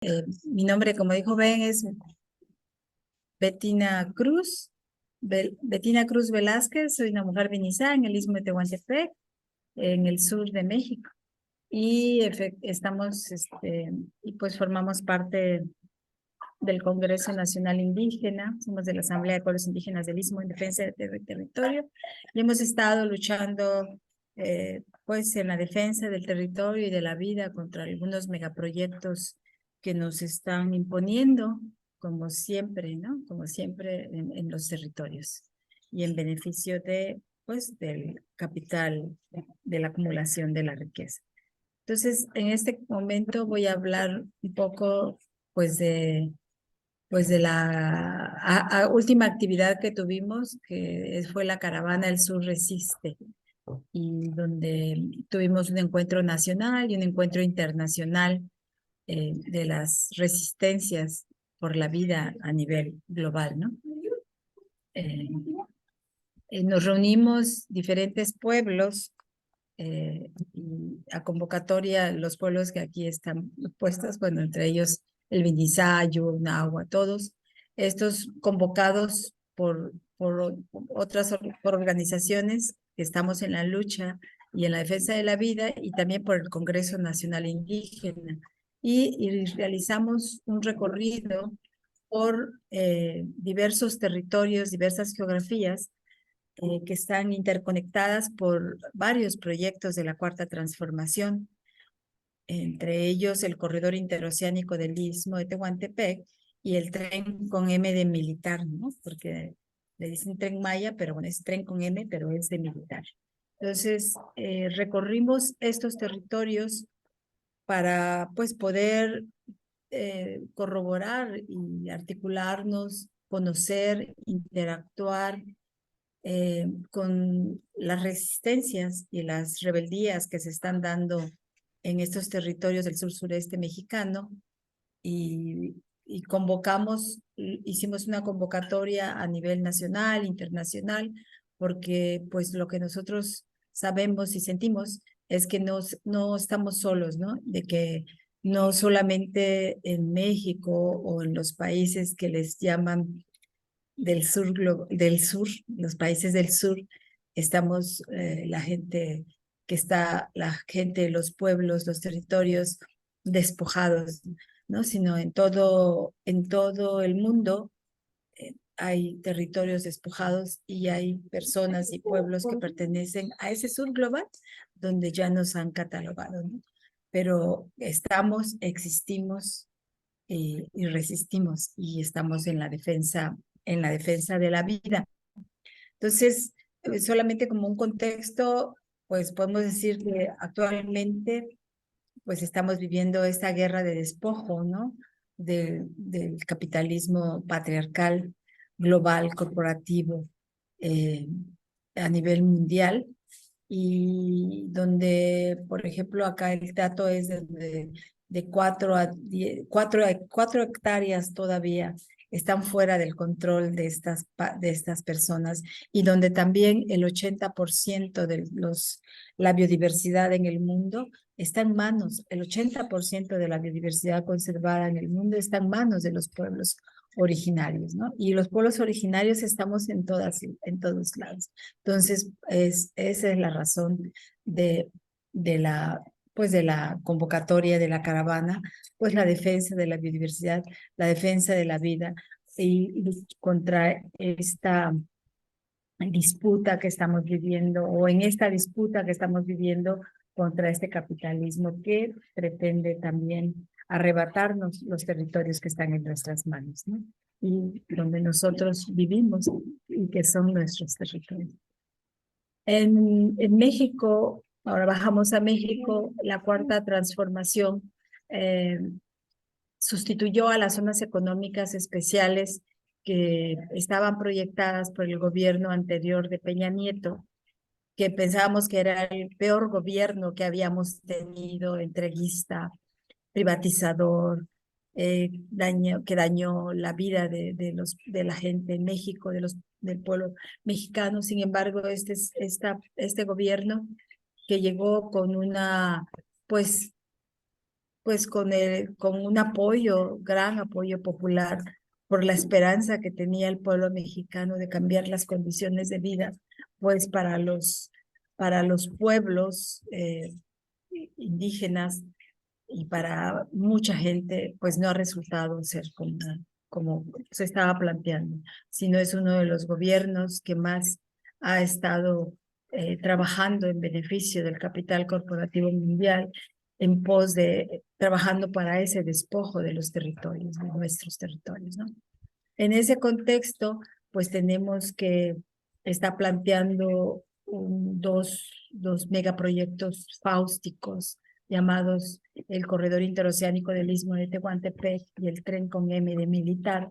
Mi nombre, como dijo Ben, es Betina Cruz, Betina Cruz Velázquez. Soy una mujer vinizá en el Istmo de Tehuantepec, en el sur de México. Y estamos, y pues formamos parte del Congreso Nacional Indígena, somos de la Asamblea de Pueblos Indígenas del Istmo en defensa del territorio, y hemos estado luchando pues en la defensa del territorio y de la vida contra algunos megaproyectos que nos están imponiendo, como siempre, ¿no? Como siempre en los territorios y en beneficio de, pues, del capital, de la acumulación de la riqueza. Entonces, en este momento voy a hablar un poco, pues de la última actividad que tuvimos, que fue la caravana El Sur Resiste, y donde tuvimos un encuentro nacional y un encuentro internacional de las resistencias por la vida a nivel global, ¿no? Eh, Nos reunimos diferentes pueblos y a convocatoria los pueblos que aquí están puestos, bueno, entre ellos el Vinizayo, Nahua, todos estos convocados por otras por organizaciones que estamos en la lucha y en la defensa de la vida, y también por el Congreso Nacional Indígena. Y realizamos un recorrido por diversos territorios, diversas geografías, que están interconectadas por varios proyectos de la Cuarta Transformación, entre ellos el corredor interoceánico del Istmo de Tehuantepec y el tren con M de militar, ¿no? Porque le dicen tren Maya, pero bueno, es tren con M, pero es de militar. Entonces, recorrimos estos territorios para pues poder corroborar y articularnos, conocer, interactuar con las resistencias y las rebeldías que se están dando en estos territorios del sur-sureste mexicano, y convocamos, hicimos una convocatoria a nivel nacional, internacional, porque pues lo que nosotros sabemos y sentimos es que no estamos solos, ¿no? De que no solamente en México o en los países que les llaman del sur, los países del sur, estamos la gente la gente, los pueblos, los territorios despojados, ¿no? Sino en todo el mundo hay territorios despojados y hay personas y pueblos que pertenecen a ese sur global donde ya nos han catalogado, ¿no? Pero estamos, existimos y resistimos y estamos en la defensa de la vida. Entonces, solamente como un contexto, pues podemos decir que actualmente pues estamos viviendo esta guerra de despojo, ¿no? Del capitalismo patriarcal, global, corporativo, eh, a nivel mundial, y donde, por ejemplo, acá el dato es de 4 hectáreas todavía están fuera del control de estas personas, y donde también el 80% de la biodiversidad en el mundo está en manos, el 80% de la biodiversidad conservada en el mundo está en manos de los pueblos originarios, ¿no? Y los pueblos originarios estamos en todos lados. Entonces, esa es la razón de, de la, pues de la convocatoria de la caravana, pues la defensa de la biodiversidad, la defensa de la vida, y contra esta disputa que estamos viviendo, o en esta disputa que estamos viviendo contra este capitalismo que pretende también arrebatarnos los territorios que están en nuestras manos, ¿no? Y donde nosotros vivimos y que son nuestros territorios. En México, ahora bajamos a México, la Cuarta Transformación eh, sustituyó a las zonas económicas especiales que estaban proyectadas por el gobierno anterior de Peña Nieto, que pensábamos que era el peor gobierno que habíamos tenido, entreguista, privatizador, que dañó la vida de la gente en México, del pueblo mexicano. Sin embargo, este gobierno que llegó con una, pues, pues con un apoyo, gran apoyo popular por la esperanza que tenía el pueblo mexicano de cambiar las condiciones de vida, pues para los pueblos indígenas y para mucha gente, pues no ha resultado ser como se estaba planteando, sino es uno de los gobiernos que más ha estado trabajando en beneficio del capital corporativo mundial en pos de trabajando para ese despojo de los territorios, de nuestros territorios, ¿no? En ese contexto, pues tenemos que está planteando dos megaproyectos fáusticos llamados el Corredor Interoceánico del Istmo de Tehuantepec y el Tren con M de Militar,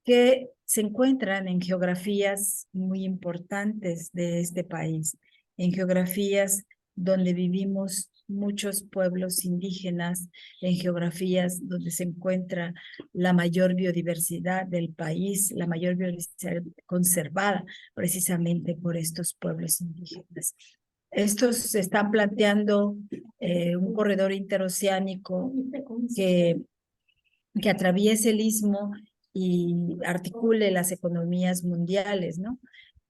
que se encuentran en geografías muy importantes de este país, en geografías donde vivimos muchos pueblos indígenas, en geografías donde se encuentra la mayor biodiversidad del país, la mayor biodiversidad conservada precisamente por estos pueblos indígenas. Estos se están planteando un corredor interoceánico que atraviese el istmo y articule las economías mundiales, ¿no?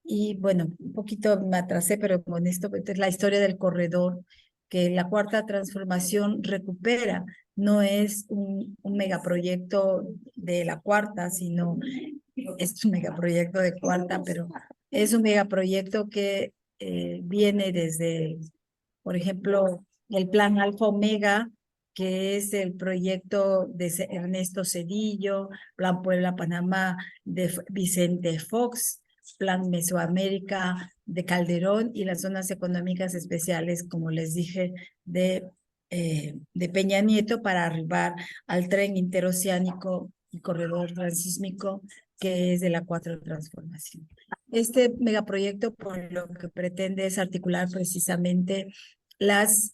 Y bueno, un poquito me atrasé, pero con esto es la historia del corredor que la cuarta transformación recupera. No es un megaproyecto de la cuarta, sino es un megaproyecto de cuarta, pero es un megaproyecto que viene desde, por ejemplo, el plan Alfa Omega, que es el proyecto de Ernesto Zedillo, Plan Puebla-Panamá de Vicente Fox, Plan Mesoamérica de Calderón y las zonas económicas especiales, como les dije, de Peña Nieto para arribar al tren interoceánico y corredor transísmico que es de la cuarta transformación. Este megaproyecto por lo que pretende es articular precisamente los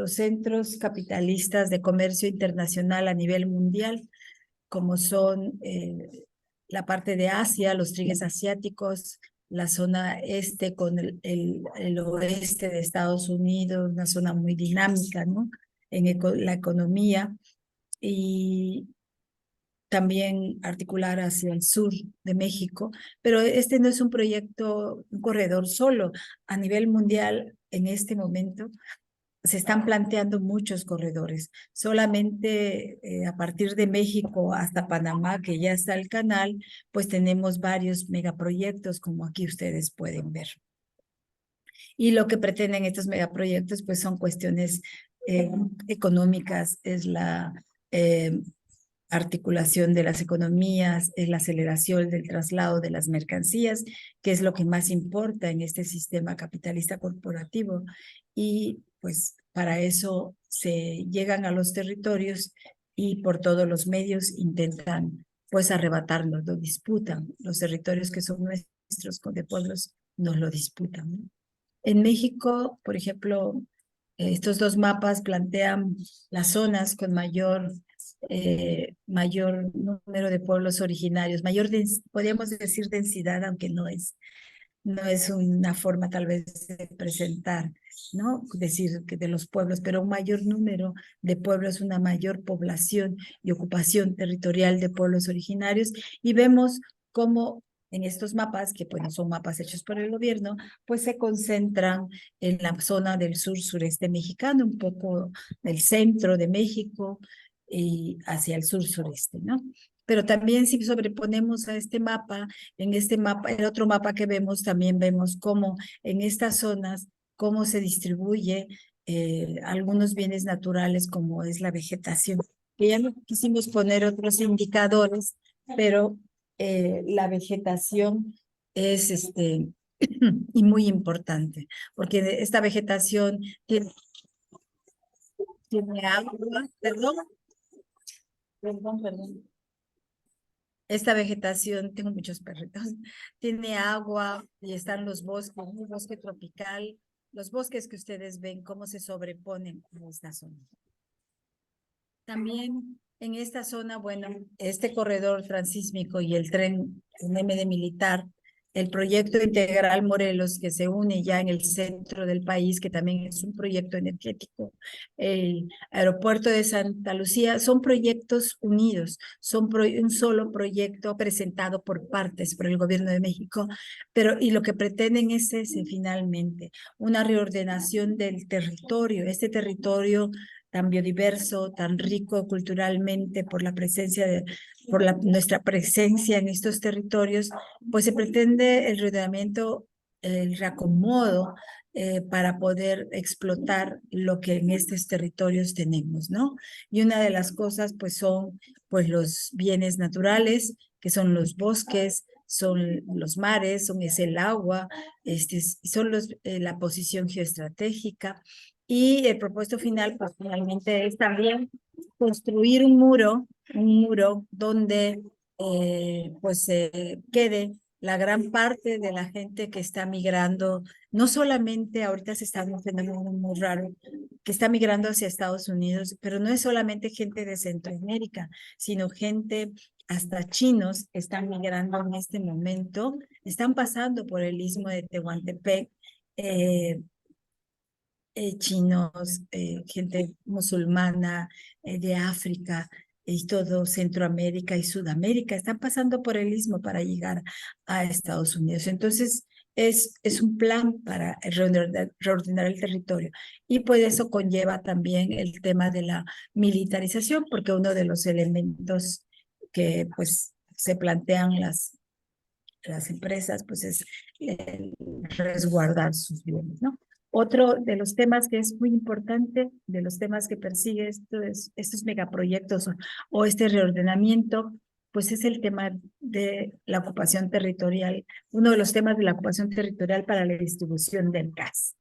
centros capitalistas de comercio internacional a nivel mundial, como son la parte de Asia, los trigues asiáticos, la zona este con el oeste de Estados Unidos, una zona muy dinámica, ¿no? En la economía y también articular hacia el sur de México, pero este no es un proyecto, un corredor solo. A nivel mundial, en este momento, se están planteando muchos corredores. Solamente a partir de México hasta Panamá, que ya está el canal, pues tenemos varios megaproyectos, como aquí ustedes pueden ver. Y lo que pretenden estos megaproyectos, pues son cuestiones económicas, es la articulación de las economías, es la aceleración del traslado de las mercancías, que es lo que más importa en este sistema capitalista corporativo. Y pues para eso se llegan a los territorios y por todos los medios intentan pues arrebatarnos, lo disputan. Los territorios que son nuestros de pueblos nos lo disputan, ¿no? En México, por ejemplo, estos dos mapas plantean las zonas con mayor número de pueblos originarios, podríamos decir densidad, aunque no es una forma tal vez de presentar, ¿no? Decir que de los pueblos, pero un mayor número de pueblos, una mayor población y ocupación territorial de pueblos originarios, y vemos cómo en estos mapas, que pues no son mapas hechos por el gobierno, pues se concentran en la zona del sur-sureste mexicano, un poco del centro de México y hacia el sur-sureste, ¿no? Pero también si sobreponemos a este mapa, en este mapa, el otro mapa que vemos, también vemos cómo en estas zonas, cómo se distribuye algunos bienes naturales como es la vegetación. Que ya no quisimos poner otros indicadores, pero la vegetación es y muy importante, porque esta vegetación tiene agua, perdón. Esta vegetación, tengo muchos perritos, tiene agua y están los bosques, un bosque tropical, los bosques que ustedes ven, cómo se sobreponen en esta zona. También en esta zona, bueno, este corredor transísmico y el tren M de Militar el proyecto integral Morelos, que se une ya en el centro del país, que también es un proyecto energético, el aeropuerto de Santa Lucía, son proyectos unidos, son un solo proyecto presentado por partes, por el gobierno de México, pero y lo que pretenden es ese finalmente, una reordenación del territorio, este territorio tan biodiverso, tan rico culturalmente por la presencia de, por nuestra presencia en estos territorios, pues se pretende el rodeamiento, el reacomodo para poder explotar lo que en estos territorios tenemos, ¿no? Y una de las cosas, pues, son pues los bienes naturales, que son los bosques, son los mares, es el agua, son la posición geoestratégica. Y el propósito final, pues finalmente es también construir un muro donde pues quede la gran parte de la gente que está migrando, no solamente ahorita se está viendo un fenómeno muy raro, que está migrando hacia Estados Unidos, pero no es solamente gente de Centroamérica, sino gente, hasta chinos están migrando en este momento, están pasando por el istmo de Tehuantepec, eh, chinos, gente musulmana de África y todo Centroamérica y Sudamérica, están pasando por el istmo para llegar a Estados Unidos. Entonces, es un plan para reordenar el territorio. Y pues eso conlleva también el tema de la militarización, porque uno de los elementos que pues se plantean las empresas, pues es resguardar sus bienes, ¿no? Otro de los temas que es muy importante, de los temas que persigue estos megaproyectos o este reordenamiento, pues es el tema de la ocupación territorial, uno de los temas de la ocupación territorial para la distribución del gas.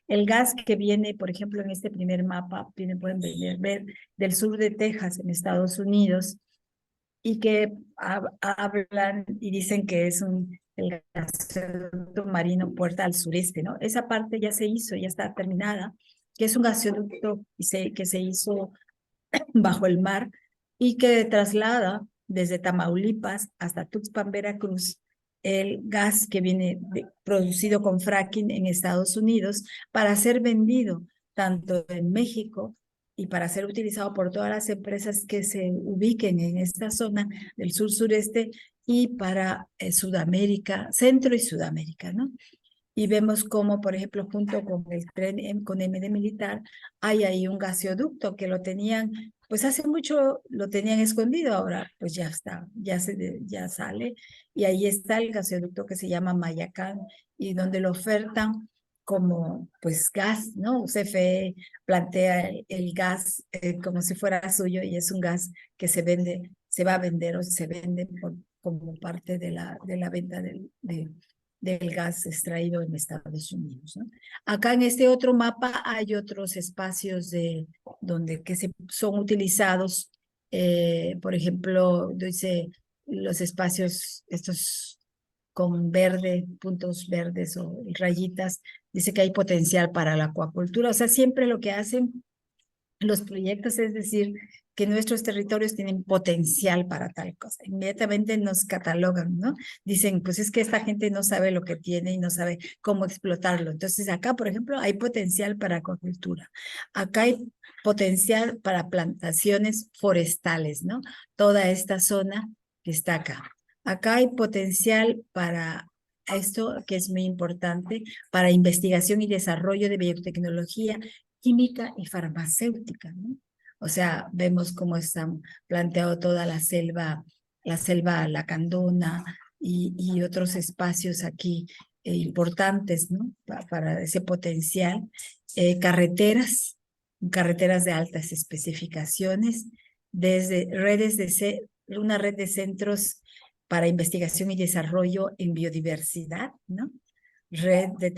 El gas que viene, por ejemplo, en este primer mapa, pueden ver del sur de Texas, en Estados Unidos, y que hablan y dicen que es el gasoducto marino Puerta al Sureste, ¿no? Esa parte ya se hizo, ya está terminada, que es un gasoducto que se hizo bajo el mar y que traslada desde Tamaulipas hasta Tuxpan, Veracruz, el gas que viene producido con fracking en Estados Unidos para ser vendido tanto en México y para ser utilizado por todas las empresas que se ubiquen en esta zona del sur-sureste y para Sudamérica, Centro y Sudamérica, ¿no? Y vemos cómo, por ejemplo, junto con el tren con MD Militar, hay ahí un gasoducto que lo tenían, pues hace mucho lo tenían escondido, ahora pues ya está, ya sale, y ahí está el gasoducto que se llama Mayacán, y donde lo ofertan como pues gas, ¿no? CFE plantea el gas como si fuera suyo, y es un gas que se vende, se va a vender o se vende como parte de la venta del gas extraído en Estados Unidos, ¿no? Acá en este otro mapa hay otros espacios donde son utilizados, por ejemplo, dice los espacios estos con verde, puntos verdes o rayitas, dice que hay potencial para la acuacultura. O sea, siempre lo que hacen los proyectos, es decir, que nuestros territorios tienen potencial para tal cosa. Inmediatamente nos catalogan, ¿no? Dicen, pues es que esta gente no sabe lo que tiene y no sabe cómo explotarlo. Entonces acá, por ejemplo, hay potencial para acuacultura. Acá hay potencial para plantaciones forestales, ¿no? Toda esta zona que está acá. Acá hay potencial para esto que es muy importante, para investigación y desarrollo de biotecnología química y farmacéutica, ¿no? O sea, vemos cómo están planteado toda la selva lacandona y otros espacios aquí importantes, ¿no? Para ese potencial. Carreteras de altas especificaciones, desde una red de centros para investigación y desarrollo en biodiversidad, ¿no? Red de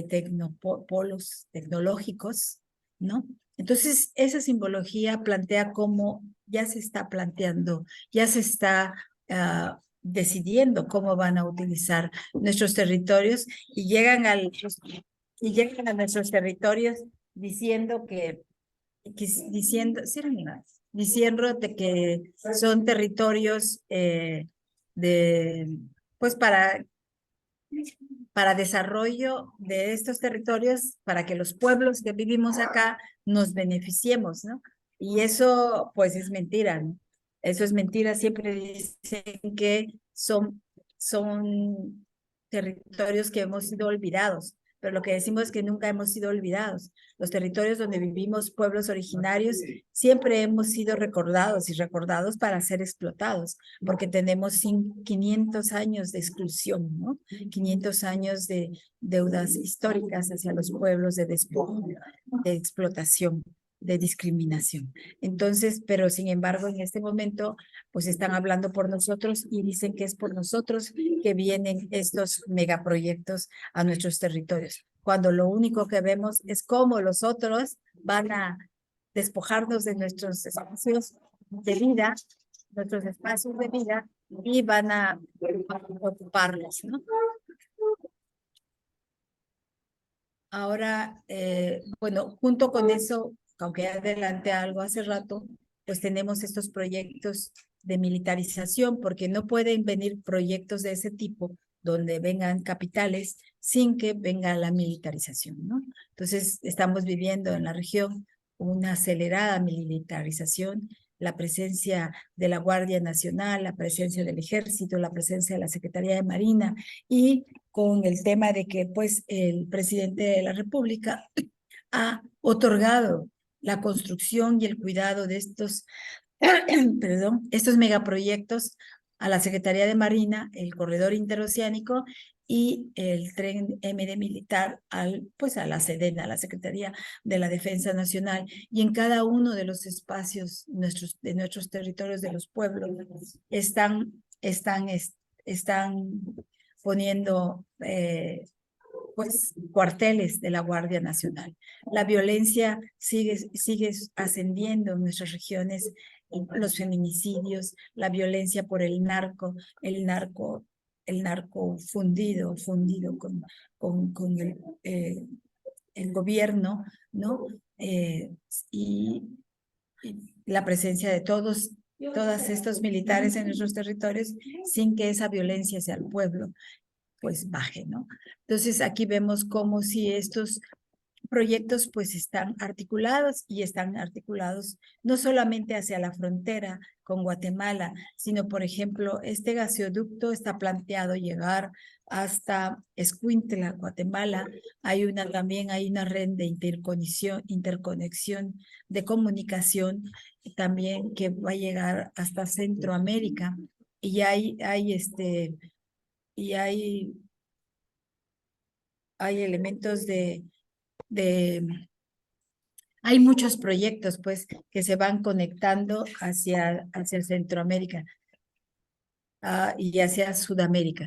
tecnopolos tecnológicos, ¿no? Entonces, esa simbología plantea cómo ya se está planteando, ya se está decidiendo cómo van a utilizar nuestros territorios y llegan a nuestros territorios diciendo sí, diciendo de que son territorios pues para para desarrollo de estos territorios, para que los pueblos que vivimos acá nos beneficiemos, ¿no? Y eso, pues, es mentira, ¿no? Eso es mentira. Siempre dicen que son territorios que hemos sido olvidados, pero lo que decimos es que nunca hemos sido olvidados. Los territorios donde vivimos, pueblos originarios, siempre hemos sido recordados y recordados para ser explotados, porque tenemos 500 años de exclusión, ¿no? 500 años de deudas históricas hacia los pueblos, de despojo, de explotación, de discriminación. Entonces, pero sin embargo, en este momento, pues están hablando por nosotros y dicen que es por nosotros que vienen estos megaproyectos a nuestros territorios, cuando lo único que vemos es cómo los otros van a despojarnos de nuestros espacios de vida, nuestros espacios de vida, y van a ocuparlos, ¿no? Ahora, bueno, junto con eso, aunque adelanté algo hace rato, pues tenemos estos proyectos de militarización, porque no pueden venir proyectos de ese tipo donde vengan capitales sin que venga la militarización, ¿no? Entonces, estamos viviendo en la región una acelerada militarización, la presencia de la Guardia Nacional, la presencia del Ejército, la presencia de la Secretaría de Marina, y con el tema de que pues el presidente de la República ha otorgado la construcción y el cuidado de estos, perdón, estos megaproyectos a la Secretaría de Marina, el corredor interoceánico y el tren MD militar pues a la SEDENA, a la Secretaría de la Defensa Nacional, y en cada uno de los espacios de nuestros territorios, de los pueblos, están poniendo pues cuarteles de la Guardia Nacional. La violencia sigue ascendiendo en nuestras regiones, los feminicidios, la violencia por el narco fundido con el gobierno, ¿no? Y la presencia de todos estos militares en nuestros territorios sin que esa violencia hacia el pueblo pues baje, ¿no? Entonces aquí vemos como si estos proyectos pues están articulados, y están articulados no solamente hacia la frontera con Guatemala, sino por ejemplo este gasoducto está planteado llegar hasta Escuintla, Guatemala. También hay una red de interconexión de comunicación también que va a llegar hasta Centroamérica, y hay elementos de, hay muchos proyectos pues que se van conectando hacia Centroamérica y hacia Sudamérica.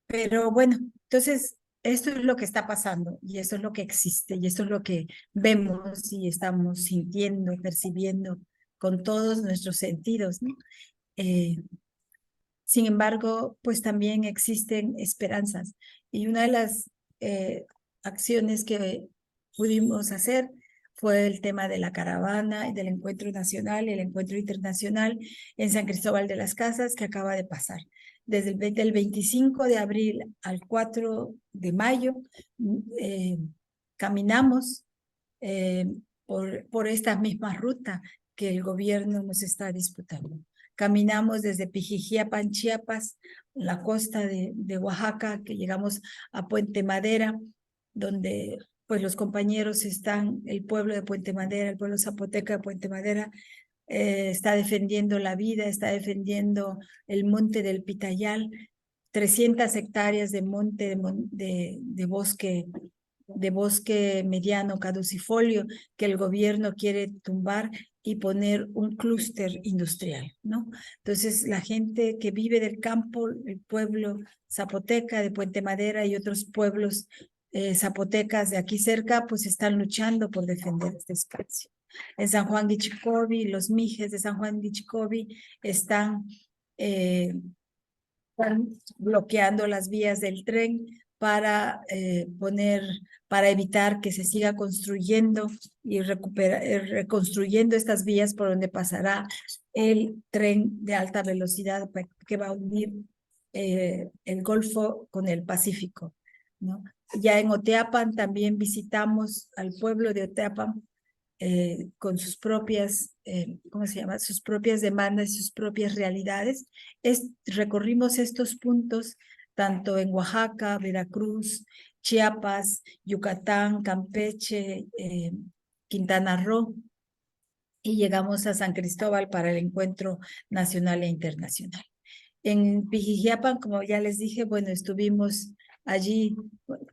Pero bueno, entonces esto es lo que está pasando, y esto es lo que existe, y esto es lo que vemos y estamos sintiendo, percibiendo con todos nuestros sentidos, ¿no? Sin embargo, pues también existen esperanzas, y una de las acciones que pudimos hacer fue el tema de la caravana y del encuentro nacional y el encuentro internacional en San Cristóbal de las Casas, que acaba de pasar. Desde el 25 de abril al 4 de mayo, caminamos eh, por esta misma ruta que el gobierno nos está disputando. Caminamos desde Pijijiapan, Chiapas, la costa de Oaxaca, que llegamos a Puente Madera, donde pues los compañeros están, el pueblo de Puente Madera, el pueblo zapoteca de Puente Madera, está defendiendo la vida, está defendiendo el monte del Pitayal, 300 hectáreas de monte, de bosque mediano caducifolio que el gobierno quiere tumbar y poner un clúster industrial, ¿no? Entonces, la gente que vive del campo, el pueblo zapoteca de Puente Madera y otros pueblos zapotecas de aquí cerca, pues están luchando por defender este espacio. En San Juan de Chicobi, los mijes de San Juan de Chicobi están bloqueando las vías del tren para evitar que se siga construyendo y reconstruyendo estas vías por donde pasará el tren de alta velocidad que va a unir el Golfo con el Pacífico, ¿no? Ya en Oteapan también visitamos al pueblo de Oteapan con sus propias, ¿cómo se llama? Sus propias demandas, sus propias realidades. Recorrimos estos puntos tanto en Oaxaca, Veracruz, Chiapas, Yucatán, Campeche, Quintana Roo, y llegamos a San Cristóbal para el encuentro nacional e internacional. En Pijijiapan, como ya les dije, bueno, estuvimos allí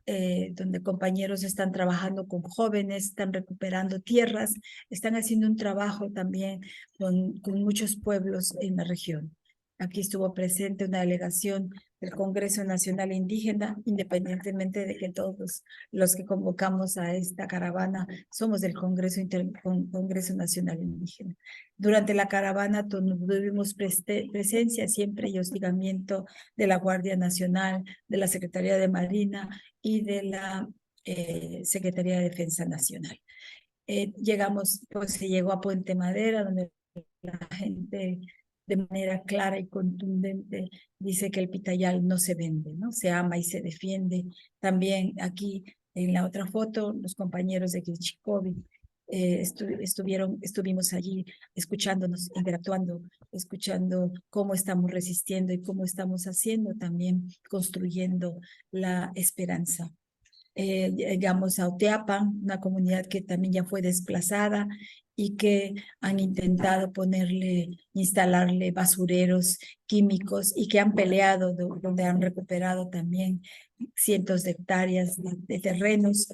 donde compañeros están trabajando con jóvenes, están recuperando tierras, están haciendo un trabajo también con muchos pueblos en la región. Aquí estuvo presente una delegación del Congreso Nacional Indígena, independientemente de que todos los que convocamos a esta caravana somos del Congreso Nacional Indígena. Durante la caravana tuvimos presencia siempre y hostigamiento de la Guardia Nacional, de la Secretaría de Marina y de la Secretaría de Defensa Nacional. Llegamos, pues se llegó a Puente Madera, donde la gente de manera clara y contundente dice que el pitayal no se vende, ¿no? Se ama y se defiende. También aquí en la otra foto, los compañeros de Kichikovi estuvimos allí escuchándonos, interactuando, escuchando cómo estamos resistiendo y cómo estamos haciendo también, construyendo la esperanza. Llegamos a Oteapan, una comunidad que también ya fue desplazada y que han intentado instalarle basureros químicos y que han peleado, donde han recuperado también cientos de hectáreas de terrenos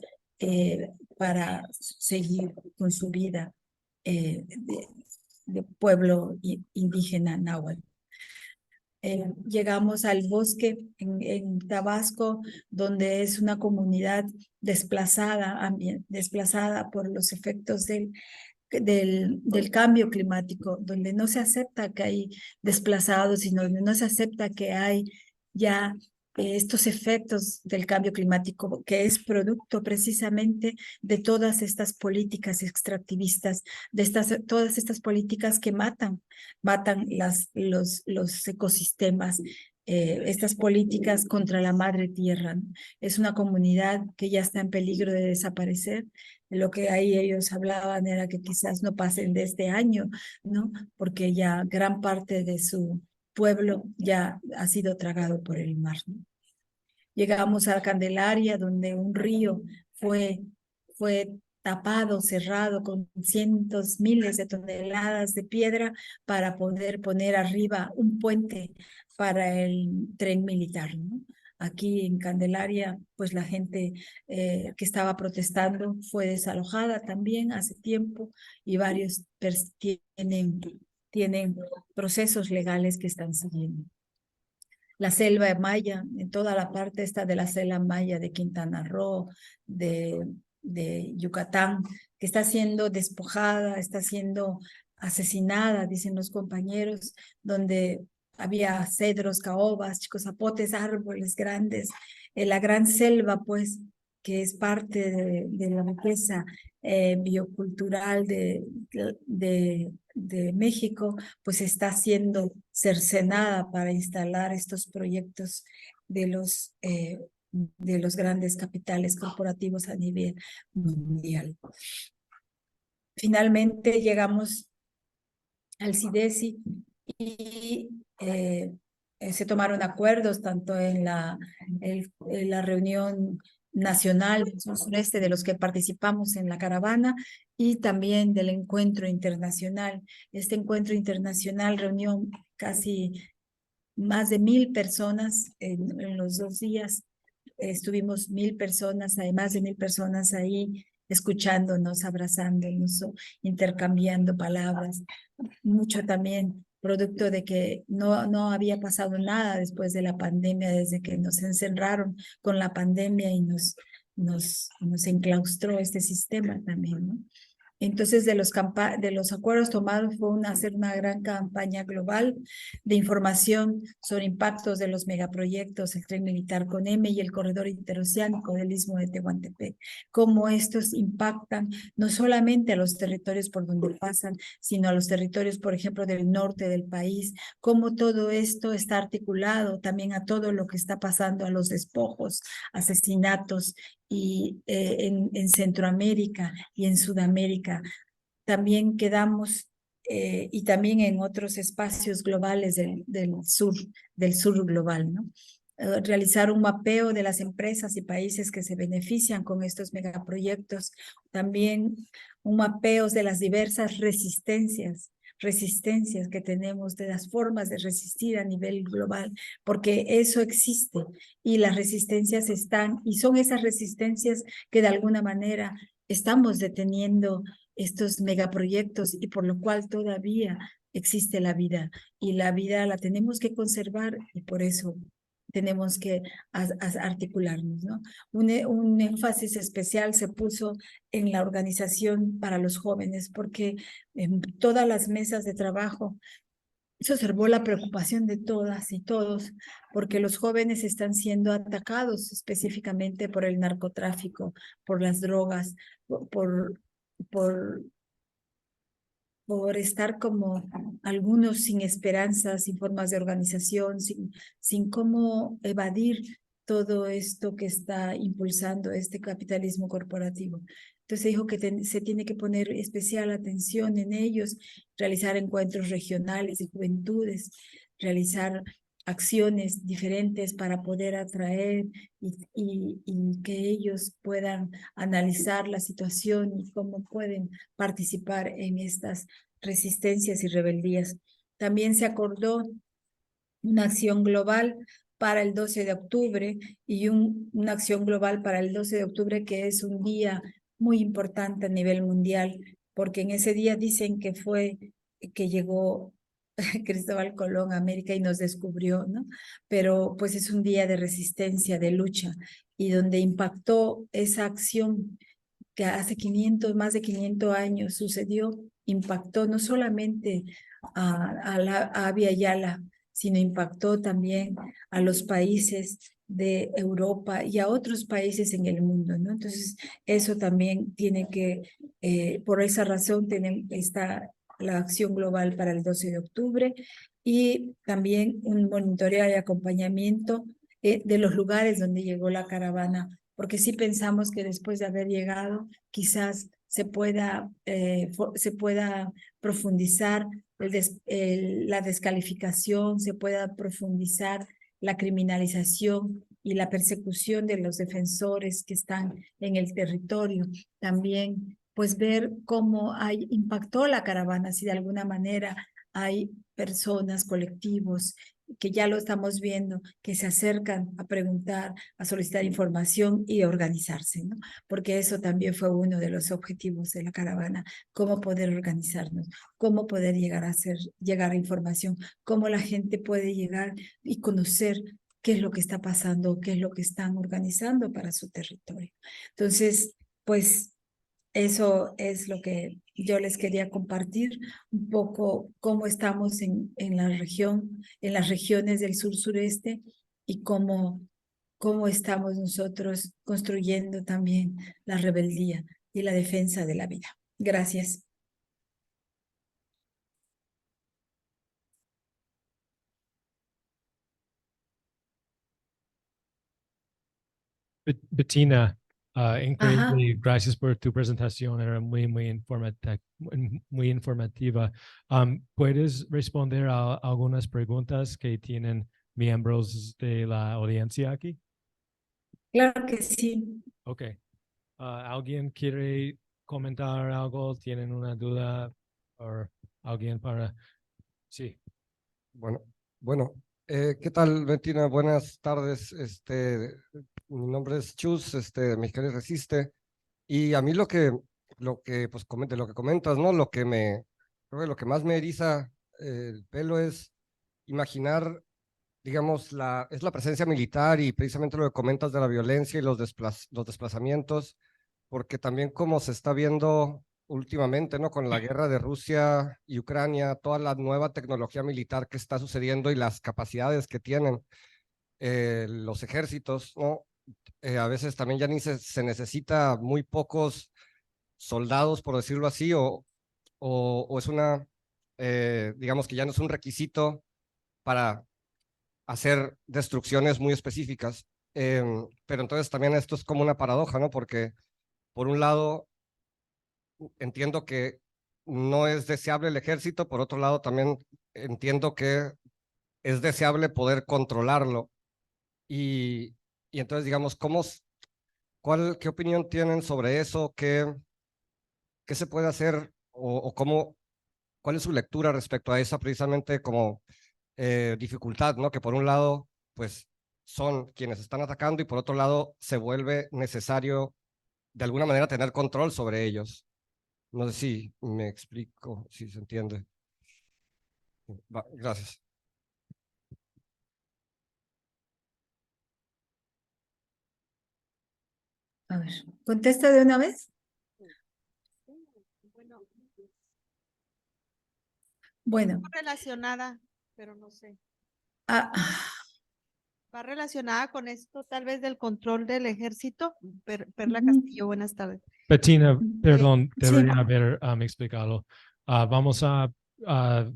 para seguir con su vida de pueblo indígena náhuatl. Llegamos al bosque en Tabasco, donde es una comunidad desplazada por los efectos del cambio climático, donde no se acepta que hay desplazados, sino donde no se acepta que hay ya estos efectos del cambio climático, que es producto precisamente de todas estas políticas extractivistas, todas estas políticas que matan los ecosistemas, estas políticas contra la madre tierra, ¿no? Es una comunidad que ya está en peligro de desaparecer. Lo que ahí ellos hablaban era que quizás no pasen de este año, ¿no? Porque ya gran parte de su pueblo ya ha sido tragado por el mar, ¿no? Llegamos a Candelaria, donde un río fue tapado, cerrado con cientos, miles de toneladas de piedra para poder poner arriba un puente para el tren militar, ¿no? Aquí en Candelaria, pues la gente que estaba protestando fue desalojada también hace tiempo y varios tienen procesos legales que están siguiendo. La selva maya, en toda la parte esta de la selva maya de Quintana Roo, de Yucatán, que está siendo despojada, está siendo asesinada, dicen los compañeros, donde había cedros, caobas, chicozapotes, árboles grandes, la gran selva, pues, que es parte de la riqueza biocultural de México, pues está siendo cercenada para instalar estos proyectos de los grandes capitales corporativos a nivel mundial. Finalmente llegamos al CIDESI y se tomaron acuerdos tanto en la reunión nacional del sur sureste de los que participamos en la caravana y también del encuentro internacional. Este encuentro internacional reunió casi más de 1,000 personas en los 2 días. Estuvimos 1,000 personas, además de 1,000 personas ahí escuchándonos, abrazándonos, intercambiando palabras. Mucho también producto de que no había pasado nada después de la pandemia, desde que nos encerraron con la pandemia y nos enclaustró este sistema también, ¿no? Entonces, de los acuerdos tomados fue hacer una gran campaña global de información sobre impactos de los megaproyectos, el tren militar con M y el corredor interoceánico del Istmo de Tehuantepec, cómo estos impactan no solamente a los territorios por donde pasan, sino a los territorios, por ejemplo, del norte del país, cómo todo esto está articulado también a todo lo que está pasando, a los despojos, asesinatos y en Centroamérica y en Sudamérica. También quedamos y también en otros espacios globales del sur global, ¿no? Realizar un mapeo de las empresas y países que se benefician con estos megaproyectos, también un mapeo de las diversas resistencias que tenemos, de las formas de resistir a nivel global, porque eso existe y las resistencias están, y son esas resistencias que de alguna manera estamos deteniendo estos megaproyectos y por lo cual todavía existe la vida y la vida la tenemos que conservar y por eso tenemos que articularnos, ¿no? Un énfasis especial se puso en la organización para los jóvenes porque en todas las mesas de trabajo se observó la preocupación de todas y todos, porque los jóvenes están siendo atacados específicamente por el narcotráfico, por las drogas, por, por estar como algunos sin esperanzas, sin formas de organización, sin cómo evadir todo esto que está impulsando este capitalismo corporativo. Entonces dijo que se tiene que poner especial atención en ellos, realizar encuentros regionales de juventudes, realizar acciones diferentes para poder atraer y que ellos puedan analizar la situación y cómo pueden participar en estas resistencias y rebeldías. También se acordó una acción global para el 12 de octubre y una acción global para el 12 de octubre que es un día muy importante a nivel mundial, porque en ese día dicen que fue que llegó Cristóbal Colón a América y nos descubrió, ¿no? Pero pues es un día de resistencia, de lucha, y donde impactó esa acción que hace 500, más de 500 años sucedió, impactó no solamente a Abya Yala, sino impactó también a los países de Europa y a otros países en el mundo, ¿no? Entonces, eso también tiene que, por esa razón, está la acción global para el 12 de octubre y también un monitoreo y acompañamiento de los lugares donde llegó la caravana, porque sí pensamos que después de haber llegado, quizás se pueda profundizar la descalificación, se pueda profundizar la criminalización y la persecución de los defensores que están en el territorio. También, pues, ver cómo impactó la caravana, si de alguna manera hay personas, colectivos, que ya lo estamos viendo, que se acercan a preguntar, a solicitar información y a organizarse, ¿no? Porque eso también fue uno de los objetivos de la caravana, cómo poder organizarnos, cómo poder llegar a información, cómo la gente puede llegar y conocer qué es lo que está pasando, qué es lo que están organizando para su territorio. Entonces, pues eso es lo que yo les quería compartir, un poco cómo estamos en la región, en las regiones del sur-sureste y cómo estamos nosotros construyendo también la rebeldía y la defensa de la vida. Gracias. Bettina, Ajá. increíble, gracias por tu presentación, era muy informativa. ¿Puedes responder a algunas preguntas que tienen miembros de la audiencia aquí? Claro que sí. Ok. ¿Alguien quiere comentar algo? ¿Tienen una duda? ¿O alguien para...? Sí. Bueno, bueno, ¿qué tal, Bettina? Buenas tardes. Mi nombre es Chus, Mexicali Resiste, y a mí pues, de lo que comentas, ¿no? Creo que lo que más me eriza el pelo es imaginar, digamos, es la presencia militar y precisamente lo que comentas de la violencia y los desplazamientos, porque también como se está viendo últimamente, ¿no? Con la guerra de Rusia y Ucrania, toda la nueva tecnología militar que está sucediendo y las capacidades que tienen los ejércitos, ¿no? A veces también ya ni se necesita muy pocos soldados, por decirlo así, o es una, digamos que ya no es un requisito para hacer destrucciones muy específicas. Pero entonces también esto es como una paradoja, ¿no? Porque por un lado entiendo que no es deseable el ejército, por otro lado también entiendo que es deseable poder controlarlo. Y, y entonces, digamos, ¿qué opinión tienen sobre eso? ¿Qué se puede hacer o cuál es su lectura respecto a esa precisamente como dificultad, ¿no? Que por un lado, pues son quienes están atacando y por otro lado se vuelve necesario de alguna manera tener control sobre ellos. No sé si me explico, si se entiende. Gracias. A ver, contesta de una vez. Bueno, Relacionada, pero no sé. ah, Va relacionada con esto, tal vez del control del ejército. Perla ujú. Castillo, buenas tardes. Bettina, perdón, sí. debería haber explicado. Vamos a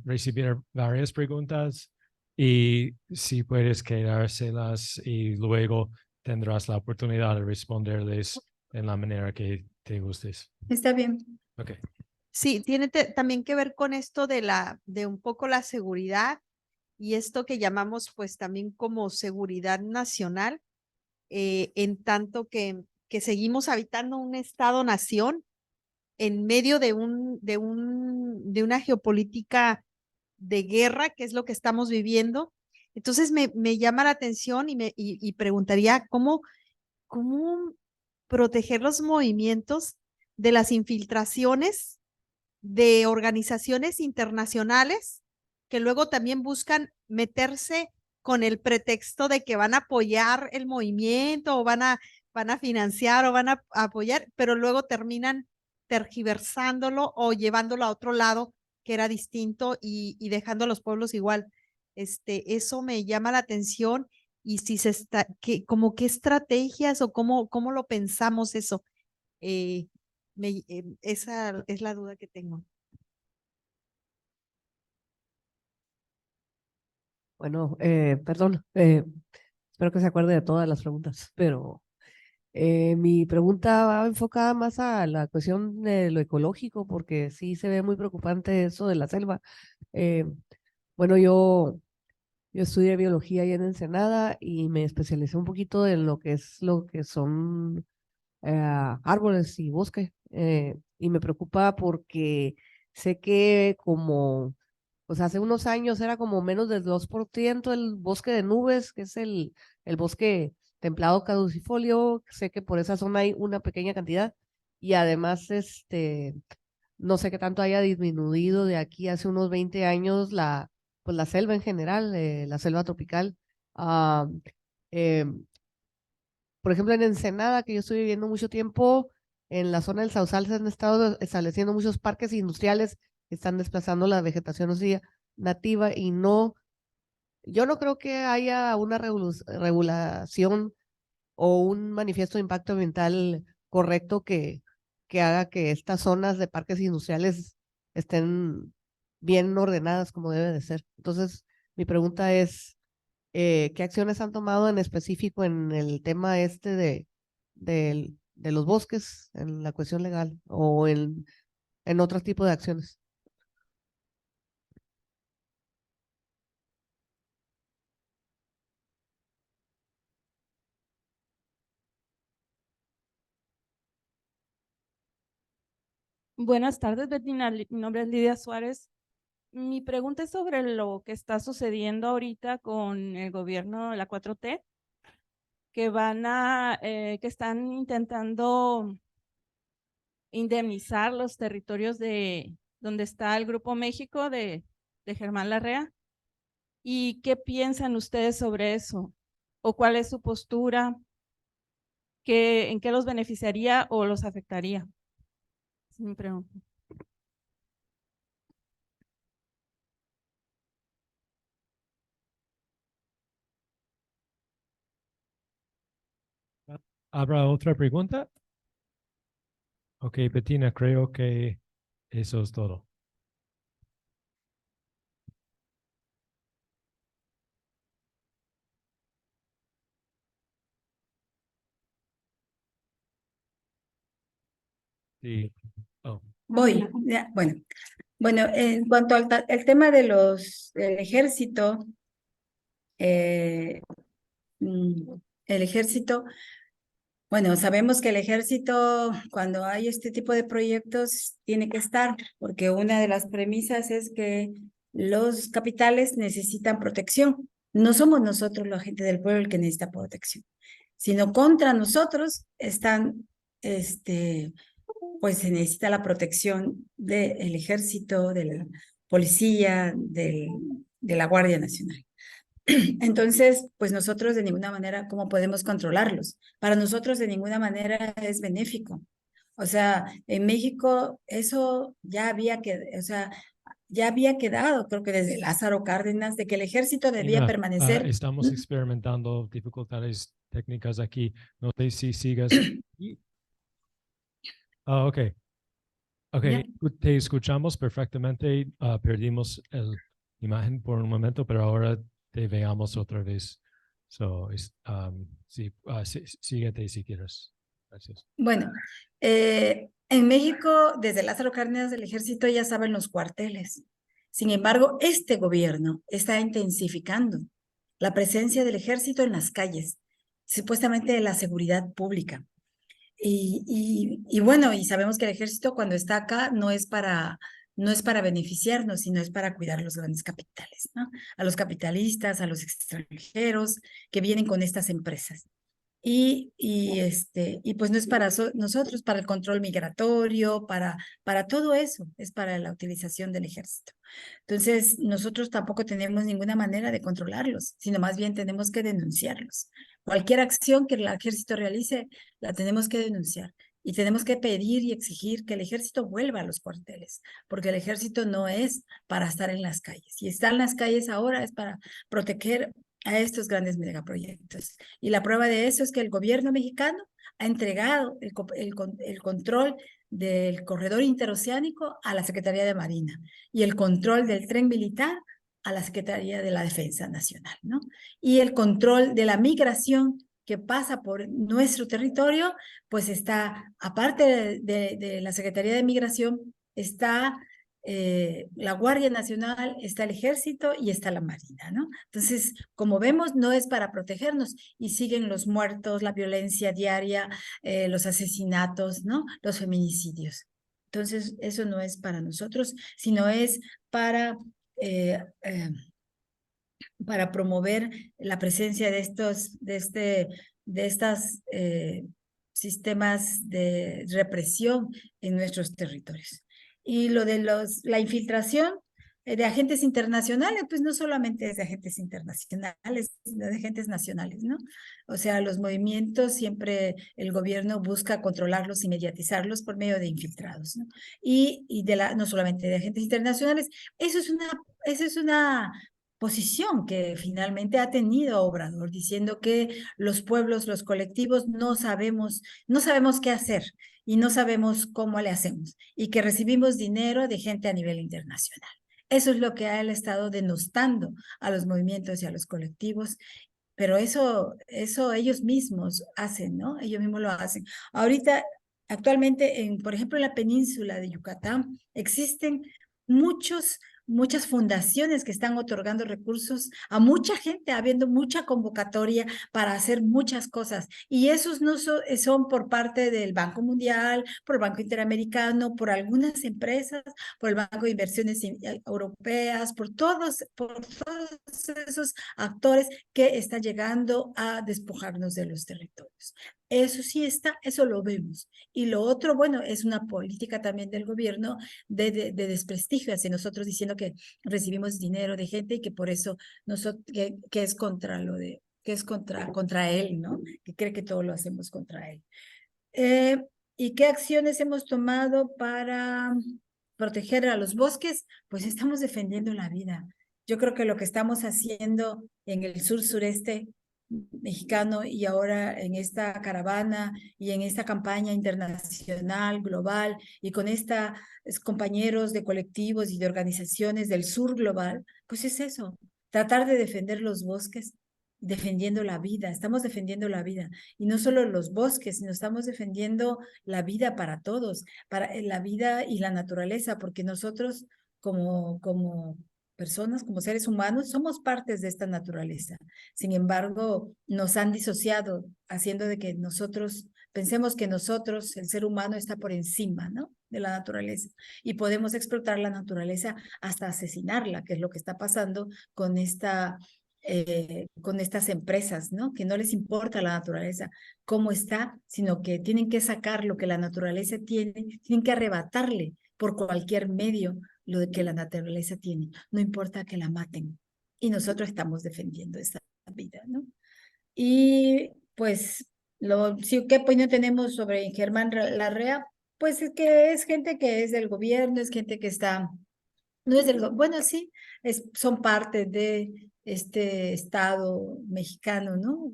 recibir varias preguntas y si puedes quedárselas y luego tendrás la oportunidad de responderles en la manera que te gustes. Está bien. Okay. Sí, tiene también que ver con esto de un poco la seguridad y esto que llamamos pues también como seguridad nacional, en tanto que seguimos habitando un estado-nación en medio de una geopolítica de guerra, que es lo que estamos viviendo. Entonces me llama la atención y preguntaría cómo proteger los movimientos de las infiltraciones de organizaciones internacionales que luego también buscan meterse con el pretexto de que van a apoyar el movimiento o van a financiar o van a apoyar, pero luego terminan tergiversándolo o llevándolo a otro lado que era distinto y dejando a los pueblos igual. Eso me llama la atención y si se está, como qué estrategias o cómo lo pensamos eso. Esa es la duda que tengo. Bueno, perdón, espero que se acuerde de todas las preguntas, pero mi pregunta va enfocada más a la cuestión de lo ecológico, porque sí se ve muy preocupante eso de la selva. Eh, bueno, yo estudié biología allá en Ensenada y me especialicé un poquito en lo que son árboles y bosque. Y me preocupa porque sé que pues hace unos años era como menos del 2% el bosque de nubes, que es el bosque templado caducifolio. Sé que por esa zona hay una pequeña cantidad y además no sé qué tanto haya disminuido de aquí hace unos 20 años pues la selva en general, la selva tropical. Ah, em, por ejemplo, en Ensenada, que yo estoy viviendo mucho tiempo, en la zona del Sausal se han estado estableciendo muchos parques industriales que están desplazando la vegetación nativa y yo no creo que haya una regulación o un manifiesto de impacto ambiental correcto que haga que estas zonas de parques industriales estén bien ordenadas como debe de ser. Entonces, mi pregunta es, ¿qué acciones han tomado en específico en el tema de los bosques, en la cuestión legal o en otro tipo de acciones? Buenas tardes, Bettina. Mi nombre es Lidia Suárez. Mi pregunta es sobre lo que está sucediendo ahorita con el gobierno de la 4T, que están intentando indemnizar los territorios de donde está el Grupo México de Germán Larrea. ¿Y qué piensan ustedes sobre eso? ¿O cuál es su postura? ¿En qué los beneficiaría o los afectaría? Es mi pregunta. ¿Habrá otra pregunta? Ok, Bettina, creo que eso es todo. Sí. Oh, Voy, ya, bueno, en cuanto al el tema de del ejército, eh, el ejército, bueno, sabemos que el ejército, cuando hay este tipo de proyectos, tiene que estar, porque una de las premisas es que los capitales necesitan protección. No somos nosotros la gente del pueblo el que necesita protección, sino contra nosotros están, pues se necesita la protección del ejército, de la policía, de la Guardia Nacional. Entonces, pues nosotros de ninguna manera, ¿cómo podemos controlarlos? Para nosotros de ninguna manera es benéfico. O sea, en México eso ya había o sea, ya había quedado, creo que desde Lázaro Cárdenas, de que el ejército debía Tina, permanecer. estamos experimentando dificultades técnicas aquí. No sé si sigas. Ok. Ok, Ya. te escuchamos perfectamente. Perdimos la imagen por un momento, pero ahora te veamos otra vez. So, sí, síguete si quieres. Gracias. Bueno, en México, desde Lázaro Cárdenas, el ejército ya saben los cuarteles. Sin embargo, este gobierno está intensificando la presencia del ejército en las calles, supuestamente de la seguridad pública. Y bueno, y sabemos que el ejército cuando está acá no es para beneficiarnos, sino es para cuidar los grandes capitales, ¿no? A los capitalistas, a los extranjeros que vienen con estas empresas. Y pues no es para nosotros, para el control migratorio, para todo eso, es para la utilización del ejército. Entonces, nosotros tampoco tenemos ninguna manera de controlarlos, sino más bien tenemos que denunciarlos. Cualquier acción que el ejército realice, la tenemos que denunciar. Y tenemos que pedir y exigir que el ejército vuelva a los cuarteles, porque el ejército no es para estar en las calles. Si está en las calles ahora es para proteger a estos grandes megaproyectos. Y la prueba de eso es que el gobierno mexicano ha entregado el control del corredor interoceánico a la Secretaría de Marina y el control del tren militar a la Secretaría de la Defensa Nacional, ¿no? Y el control de la migración que pasa por nuestro territorio, pues está, aparte de la Secretaría de Migración, está la Guardia Nacional, está el Ejército y está la Marina, ¿no? Entonces, como vemos, no es para protegernos y siguen los muertos, la violencia diaria, los asesinatos, ¿no? Los feminicidios. Entonces, eso no es para nosotros, sino es para, eh, eh, para promover la presencia de estas sistemas de represión en nuestros territorios. Y lo de la infiltración de agentes internacionales, pues no solamente es de agentes internacionales, sino de agentes nacionales, ¿no? O sea, los movimientos siempre el gobierno busca controlarlos y mediatizarlos por medio de infiltrados, ¿no? Y no solamente de agentes internacionales, eso es una posición que finalmente ha tenido Obrador, diciendo que los pueblos, los colectivos, no sabemos qué hacer y no sabemos cómo le hacemos y que recibimos dinero de gente a nivel internacional. Eso es lo que ha estado denostando a los movimientos y a los colectivos, pero eso ellos mismos hacen, ¿no? Ellos mismos lo hacen. Ahorita, actualmente, por ejemplo, en la península de Yucatán, existen muchas fundaciones que están otorgando recursos a mucha gente, habiendo mucha convocatoria para hacer muchas cosas. Y esos no son por parte del Banco Mundial, por el Banco Interamericano, por algunas empresas, por el Banco de Inversiones Europeas, por todos esos actores que están llegando a despojarnos de los territorios. Eso sí está, eso lo vemos. Y lo otro, bueno, es una política también del gobierno de desprestigio hacia nosotros, diciendo que recibimos dinero de gente y que por eso que es contra que es contra él, ¿no? Que cree que todo lo hacemos contra él. ¿Y qué acciones hemos tomado para proteger a los bosques? Pues estamos defendiendo la vida. Yo creo que lo que estamos haciendo en el sur-sureste mexicano y ahora en esta caravana y en esta campaña internacional, global, y con estos compañeros de colectivos y de organizaciones del sur global, pues es eso, tratar de defender los bosques, defendiendo la vida, estamos defendiendo la vida, y no solo los bosques, sino estamos defendiendo la vida para todos, para la vida y la naturaleza, porque nosotros como personas, como seres humanos, somos partes de esta naturaleza. Sin embargo, nos han disociado, haciendo de que nosotros pensemos que nosotros, el ser humano, está por encima, ¿no?, de la naturaleza, y podemos explotar la naturaleza hasta asesinarla, que es lo que está pasando con con estas empresas, ¿no?, que no les importa la naturaleza, cómo está, sino que tienen que sacar lo que la naturaleza tiene, tienen que arrebatarle por cualquier medio lo que la naturaleza tiene, no importa que la maten. Y nosotros estamos defendiendo esa vida, ¿no? Y pues, sí, ¿qué opinión tenemos sobre Germán Larrea? Pues es que es gente que es del gobierno, es gente que está, no es bueno, sí, son parte de este Estado mexicano, ¿no?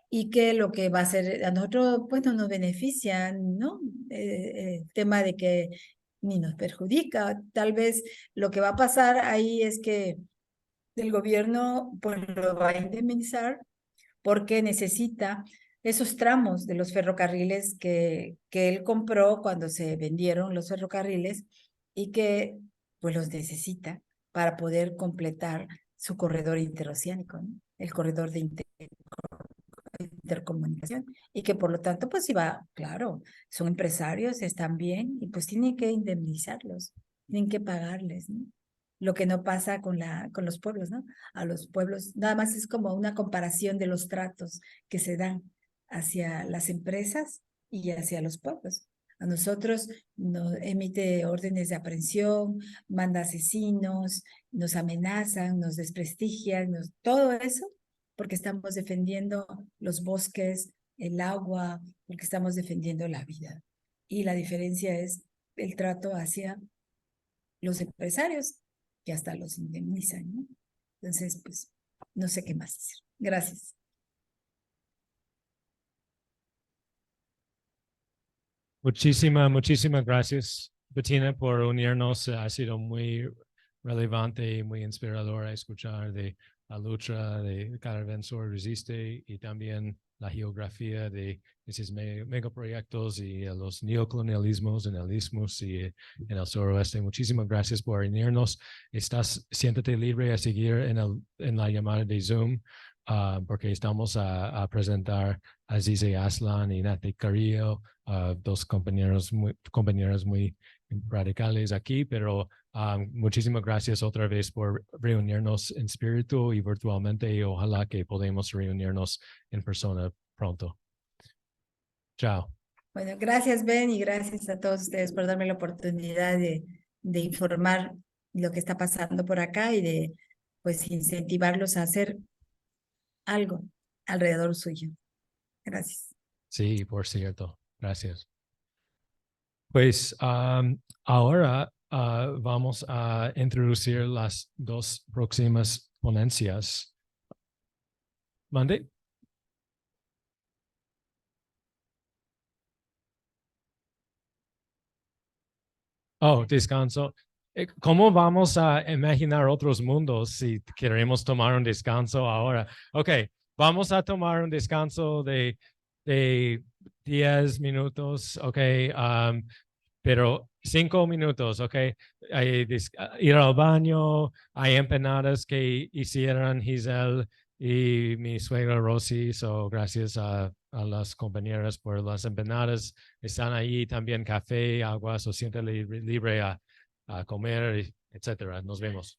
Y que lo que va a hacer a nosotros, pues no nos beneficia, ¿no? El tema de que ni nos perjudica. Tal vez lo que va a pasar ahí es que el gobierno pues lo va a indemnizar porque necesita esos tramos de los ferrocarriles que él compró cuando se vendieron los ferrocarriles y que pues los necesita para poder completar su corredor interoceánico, ¿no?, el corredor de intercomunicación, y que por lo tanto pues iba, claro, son empresarios, están bien y pues tienen que indemnizarlos, tienen que pagarles, ¿no? Lo que no pasa con los pueblos, ¿no? A los pueblos, nada más es como una comparación de los tratos que se dan hacia las empresas y hacia los pueblos. A nosotros nos emite órdenes de aprehensión, manda asesinos, nos amenazan, nos desprestigian, todo eso porque estamos defendiendo los bosques, el agua, porque estamos defendiendo la vida. Y la diferencia es el trato hacia los empresarios, que hasta los indemnizan, ¿no? Entonces, pues, no sé qué más decir. Gracias. Muchísimas gracias, Bettina, por unirnos. Ha sido muy relevante y muy inspirador a escuchar de la lucha de Caravensor Resiste y también la geografía de esos megaproyectos y los neocolonialismos en el Istmo y en el suroeste. Muchísimas gracias por unirnos. Siéntate libre a seguir en la llamada de Zoom, porque estamos a presentar a Azize Aslan y Nati Carrillo, dos compañeras muy radicales aquí, pero muchísimas gracias otra vez por reunirnos en espíritu y virtualmente, y ojalá que podamos reunirnos en persona pronto. Chao. Bueno, gracias, Ben, y gracias a todos ustedes por darme la oportunidad de informar lo que está pasando por acá y de, pues, incentivarlos a hacer algo alrededor suyo. Gracias. Sí, por cierto. Gracias. Pues ahora vamos a introducir las dos próximas ponencias. ¿Mande? Oh, descanso. ¿Cómo vamos a imaginar otros mundos si queremos tomar un descanso ahora? Ok, vamos a tomar un descanso de 10 minutos, ok, pero 5 minutos, ok. Ir al baño, hay empanadas que hicieron Giselle y mi suegra Rosy, so gracias a las compañeras por las empanadas. Están ahí también café, agua, so siéntale libre a comer, etcétera. Nos vemos.